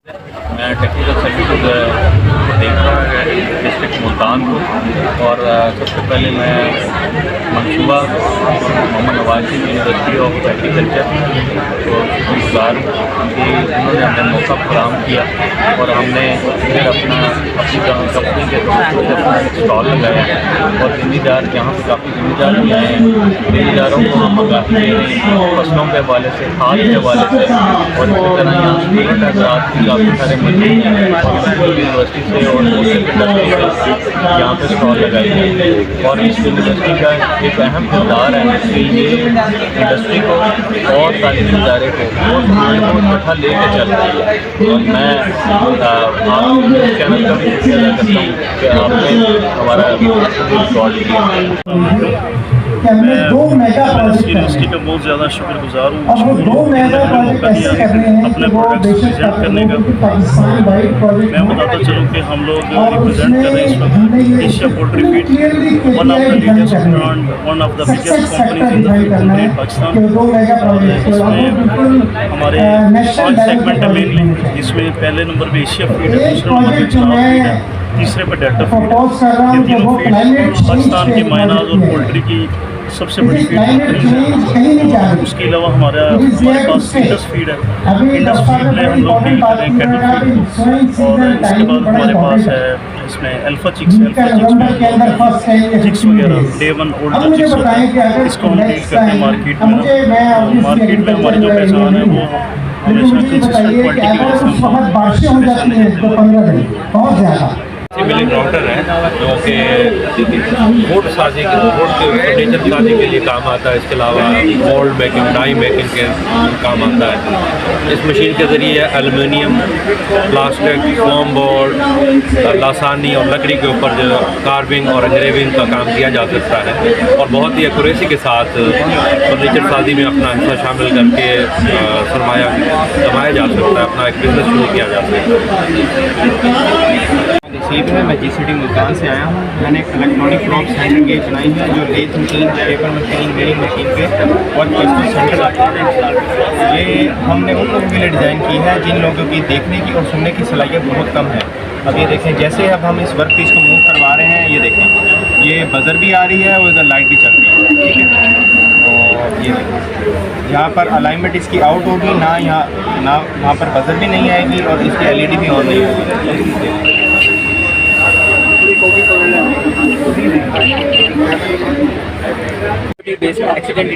मैं technical services देख रहा हूँ डिस्ट्रिक्ट मुल्तान को। और सबसे पहले मैं मनसूबा Mohammad Nawaz university of agriculture को शुक्रगुजार हूँ कि उन्होंने हमें मौका फराहम किया और हमने फिर अपनी कंपनी के थ्रू अपना स्टॉल लगाया और ज़िम्मेदार यहाँ पर काफ़ी ज़िम्मेदार भी आए हैं। ज़िम्मेदारों को हम आगाही दे रहे हैं फसलों के हवाले से, खाद के हवाले से। और इसी तरह यहाँ स्टूडेंट हज़रात भी काफ़ी सारे मौजूद हैं और यूनिवर्सिटी से और म्यूजिक इंडस्ट्री से यहाँ पर स्टॉल लगाई है। और इस यूनिवर्सिटी का एक अहम किरदार है कि ये इंडस्ट्री को और तालीमी इदारे को और इकट्ठा ले कर चल रही है। और मैं आप चैनल का भी शुक्रिया अदा करता हूँ कि आपने हमारा रिकॉर्ड किया। मैं यूनिवर्सिटी का बहुत ज़्यादा शुक्रगुजार हूँ। अपने प्रोडक्ट्स प्रेजेंट करने का मैं बताता चलूँ कि हम लोग रिप्रेजेंट कर रहे हैं इस वक्त Asia poultry feed, one of the latest brand, one of the biggest companies in the food country Pakistan. इसमें हमारे 5 सेगमेंट है मेनली, जिसमें पहले नंबर पे एशिया फीड है, दूसरे नंबर पे चिनाब फीड है, तीसरे पे डेल्टा फीड है। ये तीनों फीड पाकिस्तान की मायनाज और पोल्ट्री की सबसे बड़ी फीड कंपनीज है। उसके अलावा हमारे पास इंडस फीड है। इंडस फीड में हम लोग डील कर रहे हैं कैटल फीड। और इसके बाद हमारे पास है इसमें अल्फा चिक्स में चिक्स वगैरह डे 1 ओल्ड जो चिक्स होते हैं, इसको हम डील करते हैं मार्केट में। मार्केट में हमारी जो पहचान है वो हमेशा कंसिस्टेंट क्वालिटी की वजह से मिलिक राउटर है जो कि बोर्ड साजी के बोर्ड के फर्नीचर साजी के लिए काम आता है। इसके अलावा मोल्ड मेकिंग, डाई मेकिंग के काम आता है। इस मशीन के ज़रिए एलुमिनियम, प्लास्टिक, फोम बोर्ड, लासानी और लकड़ी के ऊपर जो कार्विंग और एंग्रेविंग का काम किया जा सकता है और बहुत ही एक्यूरेसी के साथ फर्नीचर साजी में अपना हिस्सा शामिल करके सरमाया कमाया जा सकता है, अपना एक बिजनेस शुरू किया जा सकता है। नसीब है, मैं GCD मुल्तान से आया हूँ। मैंने एक इलेक्ट्रॉनिक क्रॉप सेंटर गेज बनाई है जो lathe machine, paper machine, milling machine पे और कस्टम सेंटर आता है। ये हमने उन लोगों के लिए डिज़ाइन की है जिन लोगों की देखने की और सुनने की सलाहियत बहुत कम है। अब ये देखें, जैसे अब हम इस वर्क पीस को मूव करवा रहे हैं, ये देखें, ये बज़र भी आ रही है और इधर लाइट भी चल रही है, ठीक है। और ये देखें, यहाँ पर अलाइनमेंट इसकी आउट होगी ना, यहाँ वहाँ पर बज़र भी नहीं आएगी और इसकी LED भी ऑन नहीं होगी। एक्सीडेंट